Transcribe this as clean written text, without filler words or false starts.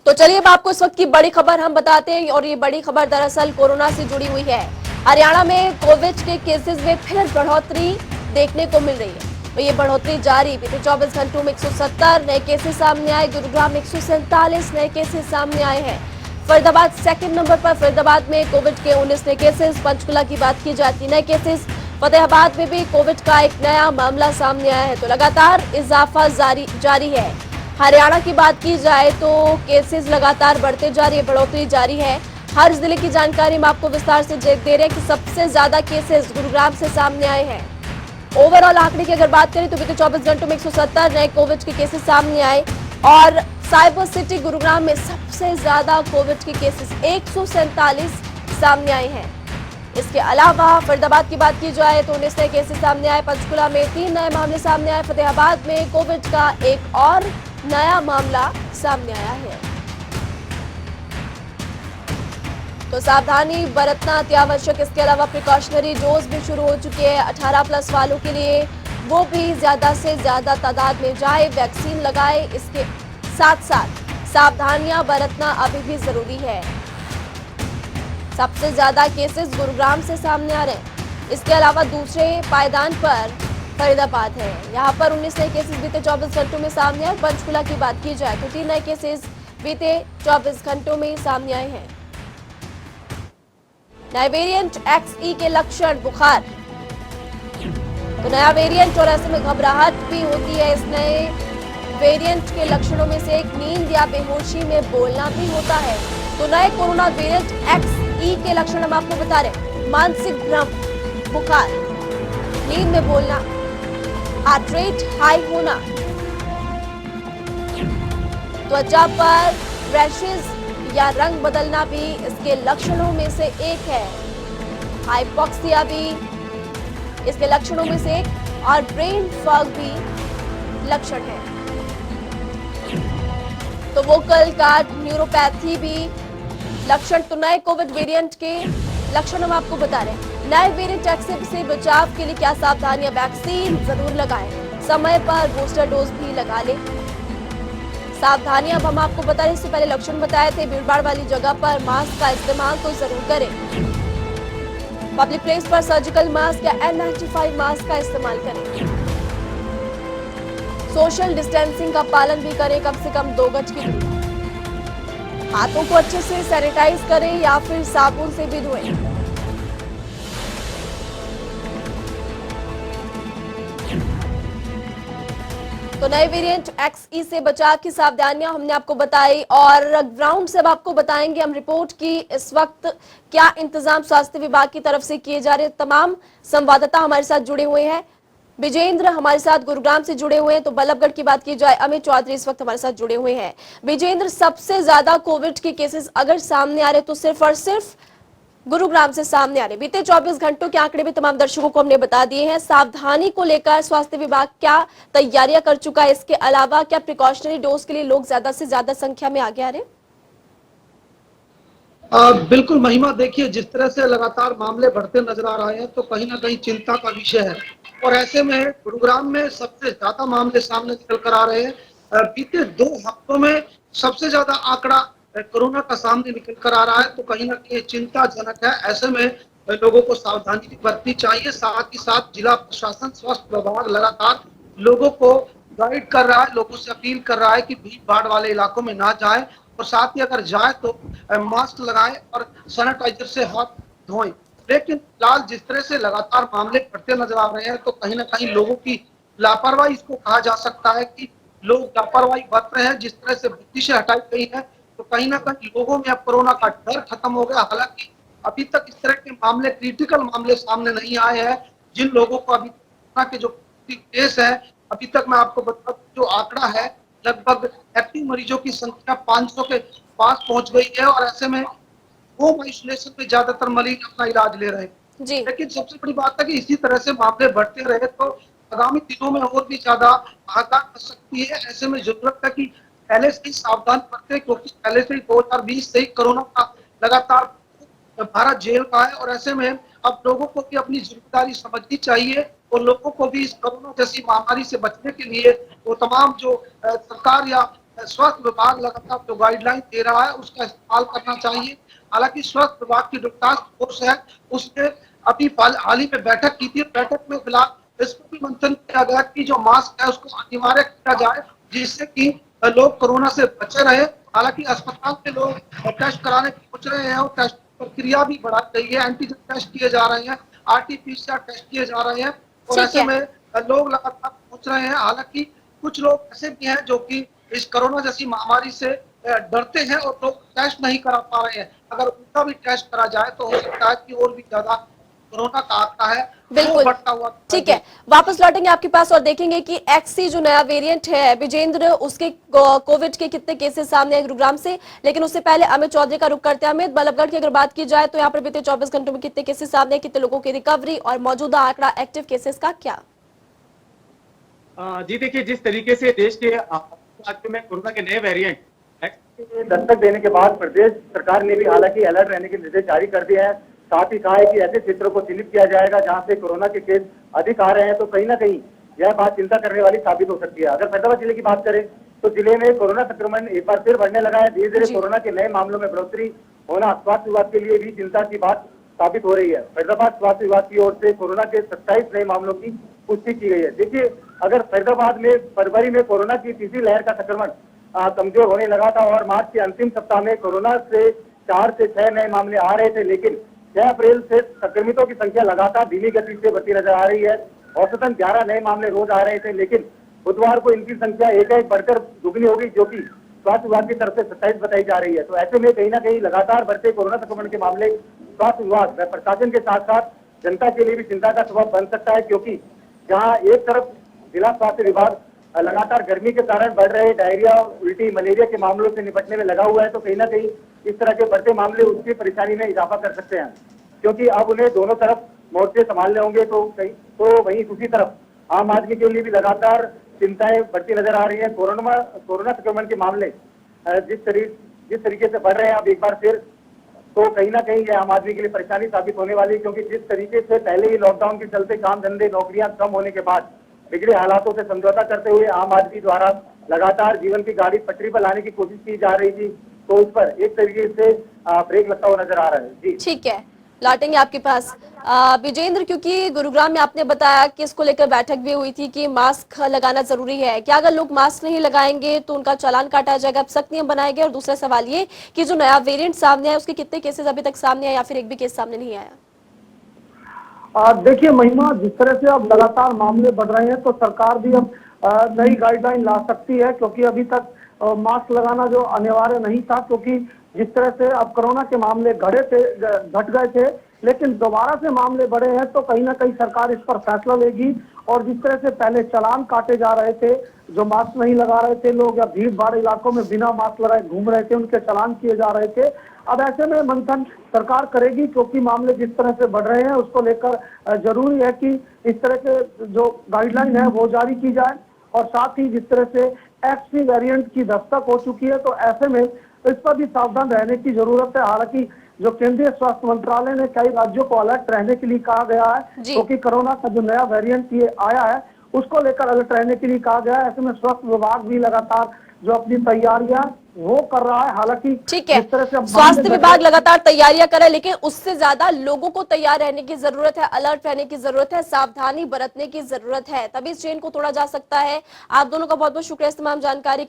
तो चलिए अब आपको इस वक्त की बड़ी खबर हम बताते हैं और ये बड़ी खबर दरअसल कोरोना से जुड़ी हुई है। हरियाणा में कोविड के केसेस में फिर बढ़ोतरी देखने को मिल रही है। तो ये बढ़ोतरी जारी, बीते 24 घंटों में 170 नए केसेस सामने आए। गुरुग्राम में 147 नए केसेस सामने आए हैं। फरीदाबाद सेकंड नंबर पर, फरीदाबाद में कोविड के 19 नए केसेस। पंचकुला की बात की जाए 3 नए केसेस। फतेहाबाद में भी कोविड का एक नया मामला सामने आया है। तो लगातार इजाफा जारी है। हरियाणा की बात की जाए तो केसेस लगातार बढ़ते जा रही है, बढ़ोतरी जारी है। हर जिले की जानकारी हम आपको विस्तार से दे रहे हैं कि सबसे ज्यादा केसेस गुरुग्राम से सामने आए हैं। ओवरऑल आंकड़े की अगर बात करें तो बीते 24 घंटों में 170 नए कोविड के केसेस सामने आए और साइबर सिटी गुरुग्राम में सबसे ज्यादा कोविड के केसेस 147 सामने आए हैं। इसके अलावा फरीदाबाद की बात की जाए तो 19 नए केसेस सामने आए। पंचकुला में 3 नए मामले सामने आए। फतेहाबाद में कोविड का एक और नया मामला सामने आया है। तो सावधानी बरतना अति आवश्यक। इसके अलावा प्रिकॉशनरी डोज भी शुरू हो चुकी है 18+ वालों के लिए। वो भी ज्यादा से ज्यादा तादाद में जाए, वैक्सीन लगाए। इसके साथ साथ सावधानियां बरतना अभी भी जरूरी है। सबसे ज्यादा केसेस गुरुग्राम से सामने आ रहे हैं। इसके अलावा दूसरे पायदान पर फरीदाबाद है। यहाँ पर 19 नए केसेस बीते 24 घंटों में सामने आए। पंचकुला की बात की जाए तो 3 नए केसेस बीते 24 घंटों में सामने आए हैं। नए वेरिएंट XE के लक्षण, बुखार। तो नया वेरिएंट और ऐसे में घबराहट भी होती है। इस नए वेरिएंट के लक्षणों में से एक नींद या बेहोशी में बोलना भी होता है। तो नए कोरोना वेरिएंट XE के लक्षण हम आपको बता रहे। मानसिक भ्रम, बुखार, नींद में बोलना, हार्ट रेट हाई होना, त्वचा पर रैशेज या रंग बदलना भी इसके लक्षणों में से एक है। हाइपोक्सिया भी इसके लक्षणों में से एक और ब्रेन फॉग भी लक्षण है। तो वोकल कार्ड न्यूरोपैथी भी लक्षण। तो नए कोविड वेरिएंट के लक्षण हम आपको बता रहे हैं। नए वेरिएंट XE से बचाव के लिए क्या सावधानियां, वैक्सीन जरूर लगाएं, समय पर बूस्टर डोज भी लगा लें। सावधानियां अब हम आपको बता रहे हैं। इससे पहले लक्षण बताए थे। भीड़भाड़ वाली जगह पर मास्क का इस्तेमाल तो जरूर करें। पब्लिक प्लेस पर सर्जिकल मास्क या N95 मास्क का इस्तेमाल करें। सोशल डिस्टेंसिंग का पालन भी करें, कम से कम 2 गज की दूरी। हाथों को अच्छे से सैनिटाइज करें या फिर साबुन से भी धोएं। तो नए वेरिएंट XE से बचाव की सावधानियां हमने आपको बताई और ग्राउंड से अब आपको बताएंगे हम रिपोर्ट की इस वक्त क्या इंतजाम स्वास्थ्य विभाग की तरफ से किए जा रहे हैं। तमाम संवाददाता हमारे साथ जुड़े हुए हैं। विजेंद्र हमारे साथ गुरुग्राम से जुड़े हुए हैं। तो बल्लभगढ़ की बात की जाए, अमित चौधरी इस वक्त हमारे साथ जुड़े हुए हैं। विजेंद्र, सबसे ज्यादा कोविड के केसेस अगर सामने आ रहे तो सिर्फ और सिर्फ गुरुग्राम से सामने आ रहे। बीते 24 घंटों के आंकड़े भी तमाम दर्शकों को हमने बता दिए हैं। सावधानी को लेकर स्वास्थ्य विभाग क्या तैयारियां कर चुका है? इसके अलावा क्या प्रिकॉशनरी डोज के लिए लोग ज्यादा से ज्यादा संख्या में आगे आ रहे? बिल्कुल महिमा, देखिए जिस तरह से लगातार मामले बढ़ते नजर आ रहे हैं तो कहीं ना कहीं चिंता का विषय है। और ऐसे में गुरुग्राम में सबसे ज्यादा मामले सामने निकल कर आ रहे हैं। बीते 2 हफ्तों में सबसे ज्यादा आंकड़ा कोरोना का सामने निकल कर आ रहा है, तो कहीं ना कहीं चिंताजनक है। ऐसे में लोगों को सावधानी भी बरतनी चाहिए। साथ ही साथ जिला प्रशासन, स्वास्थ्य विभाग लगातार लोगों को गाइड कर रहा है, लोगों से अपील कर रहा है कि भीड़ भाड़ वाले इलाकों में ना जाएं और साथ ही अगर जाए तो मास्क लगाएं और सैनिटाइजर से हाथ धोएं। लेकिन फिलहाल जिस तरह से लगातार मामले बढ़ते नजर आ रहे हैं तो कहीं ना कहीं लोगों की लापरवाही इसको कहा जा सकता है कि लोग लापरवाही बरत रहे हैं। जिस तरह से बत्ती से हटाई गई है तो कहीं ना कहीं लोगों में अब कोरोना का डर खत्म हो गया। हालांकि अभी तक इस तरह के मामले, क्रिटिकल मामले सामने नहीं आए हैं। जिन लोगों को अभी कोरोना के जो केस है, अभी तक मैं आपको बता दूं जो आंकड़ा है, लगभग एक्टिव मरीजों की संख्या 500 के पास पहुंच गई है और ऐसे में होम आइसोलेशन में ज्यादातर मरीज अपना इलाज ले रहे हैं। जी। लेकिन सबसे बड़ी बात है कि इसी तरह से मामले बढ़ते रहे तो आगामी दिनों में और भी ज्यादा हाहाकार कर सकती है। ऐसे में जरूरत है कि पहले से ही सावधान बरतें, क्योंकि पहले से ही 2020 से ही कोरोना का लगातार भारत जेल का है और ऐसे में अब लोगों को भी अपनी जिम्मेदारी समझनी चाहिए और लोगों को भी इस कोरोना जैसी महामारी से बचने के लिए वो तमाम जो सरकार या स्वास्थ्य विभाग लगातार जो गाइडलाइन दे रहा है उसका इस्तेमाल करना चाहिए। हालांकि स्वास्थ्य विभाग की जो टास्क फोर्स है उसने अभी हाल ही में बैठक की थी। बैठक में फिलहाल इस पर भी मंथन किया गया कि जो मास्क है उसको अनिवार्य किया जाए, जिससे कि लोग कोरोना से बचे रहे। हालांकि अस्पताल के लोग टेस्ट कराने पहुंच रहे हैं और टेस्ट प्रक्रिया भी बढ़ाई गई है। एंटीजन टेस्ट किए जा रहे हैं, आरटीपीसीआर टेस्ट किए जा रहे हैं और ठीक ऐसे है। में लोग लगातार पहुंच रहे हैं। हालांकि कुछ लोग ऐसे भी हैं जो कि इस कोरोना जैसी महामारी से डरते हैं और लोग टेस्ट नहीं करा पा रहे हैं। अगर उनका भी टेस्ट करा जाए तो हो सकता है कि और भी ज्यादा कोरोना का आंकड़ा है वो बिल्कुल। बढ़ता हुआ दिखाई ठीक है, दे। वापस लौटेंगे आपके पास और देखेंगे कि एक्सी जो नया वेरिएंट है विजेंद्र, उसके कोविड के कितने केसेस सामने आए गुरुग्राम से। लेकिन उससे पहले अमित चौधरी का रुख करते हैं। अमित, बल्लभगढ़ की अगर बात की जाए तो यहाँ पर बीते 24 घंटों में कितने केसेस सामने आए, कितने लोगों की रिकवरी और मौजूदा आंकड़ा एक्टिव केसेस का क्या? जी देखिए, जिस तरीके से देश के राज्यों में कोरोना के नए वेरिएंट दस्तक देने के बाद प्रदेश सरकार ने भी हालांकि अलर्ट रहने के निर्देश जारी कर दिए हैं। साथ ही कहा है कि ऐसे क्षेत्रों को चिन्हित किया जाएगा जहां से कोरोना के केस अधिक आ रहे हैं, तो कहीं ना कहीं यह बात चिंता करने वाली साबित हो सकती है। अगर फैजाबाद जिले की बात करें तो जिले में कोरोना संक्रमण एक बार फिर बढ़ने लगा है। धीरे धीरे कोरोना के नए मामलों में बढ़ोतरी होना स्वास्थ्य विभाग के लिए भी चिंता की बात साबित हो रही है। फैजाबाद स्वास्थ्य विभाग की ओर से कोरोना के 27 नए मामलों की पुष्टि की गई है। देखिए, अगर फैजाबाद में फरवरी में कोरोना की तीसरी लहर का संक्रमण कमजोर होने लगा था और मार्च के अंतिम सप्ताह में कोरोना से 4 से 6 नए मामले आ रहे थे, लेकिन 6 अप्रैल से संक्रमितों की संख्या लगातार धीमी गति से बढ़ती नजर आ रही है। औसतन 11 नए मामले रोज आ रहे थे, लेकिन बुधवार को इनकी संख्या एक बढ़कर दुगनी हो गई, जो कि स्वास्थ्य विभाग की तरफ से 27 बताई जा रही है। तो ऐसे में कहीं ना कहीं लगातार बढ़ते कोरोना संक्रमण के मामले स्वास्थ्य विभाग व प्रशासन के साथ साथ जनता के लिए भी चिंता का सबब बन सकता है, क्योंकि जहां एक तरफ जिला स्वास्थ्य विभाग लगातार गर्मी के कारण बढ़ रहे डायरिया, उल्टी, मलेरिया के मामलों से निपटने में लगा हुआ है, तो कहीं ना कहीं इस तरह के बढ़ते मामले उसकी परेशानी में इजाफा कर सकते हैं, क्योंकि अब उन्हें दोनों तरफ मोर्चे संभालने होंगे। तो वहीं दूसरी तरफ आम आदमी के लिए भी लगातार चिंताएं बढ़ती नजर आ रही है। कोरोना संक्रमण के मामले जिस तरीके से बढ़ रहे हैं अब एक बार फिर, तो कहीं ना कहीं ये आम आदमी के लिए परेशानी साबित होने वाली है, क्योंकि जिस तरीके से पहले ही लॉकडाउन के चलते काम धंधे नौकरियां कम होने के बाद बिगड़े हालातों से समझौता करते हुए आम आदमी द्वारा लगातार जीवन की गाड़ी पटरी पर लाने की कोशिश की जा रही थी, तो उस पर एक तरीके से ब्रेक लगता हुआ नजर आ रहा है। जी ठीक है, लौटेंगे आपके पास। विजेंद्र, क्योंकि गुरुग्राम में आपने बताया कि इसको लेकर बैठक भी हुई थी कि मास्क लगाना जरूरी है, क्या अगर लोग मास्क नहीं लगाएंगे तो उनका चालान काटा जाएगा, अब सख्त नियम बनाए गए? और दूसरा सवाल ये कि जो नया वेरिएंट सामने आया उसके कितने केसेस अभी तक सामने आए या फिर एक भी केस सामने नहीं आया? देखिए महिमा, जिस तरह से अब लगातार मामले बढ़ रहे हैं तो सरकार भी अब नई गाइडलाइन ला सकती है, क्योंकि अभी तक मास्क लगाना जो अनिवार्य नहीं था, क्योंकि जिस तरह से अब कोरोना के मामले घट गए थे, लेकिन दोबारा से मामले बढ़े हैं, तो कहीं ना कहीं सरकार इस पर फैसला लेगी। और जिस तरह से पहले चालान काटे जा रहे थे, जो मास्क नहीं लगा रहे थे लोग या भीड़ भाड़ इलाकों में बिना मास्क लगाए घूम रहे थे, उनके चालान किए जा रहे थे। अब ऐसे में मंथन सरकार करेगी, क्योंकि मामले जिस तरह से बढ़ रहे हैं उसको लेकर जरूरी है कि इस तरह के जो गाइडलाइन है वो जारी की जाए। और साथ ही जिस तरह से एक्सी वेरिएंट की दस्तक हो चुकी है, तो ऐसे में इस पर भी सावधान रहने की जरूरत है। हालांकि जो केंद्रीय स्वास्थ्य मंत्रालय ने कई राज्यों को अलर्ट रहने के लिए कहा गया है, क्योंकि कोरोना का जो नया वेरिएंट ये आया है उसको लेकर अलर्ट रहने के लिए कहा गया है। ऐसे में स्वास्थ्य विभाग भी लगातार जो अपनी तैयारियां वो कर रहा है। हालांकि ठीक है, जिस तरह से स्वास्थ्य विभाग लगातार तैयारियां करे, लेकिन उससे ज्यादा लोगों को तैयार रहने की जरूरत है, अलर्ट रहने की जरूरत है, सावधानी बरतने की जरूरत है, तभी इस चेन को तोड़ा जा सकता है। आप दोनों का बहुत बहुत शुक्रिया इस तमाम जानकारी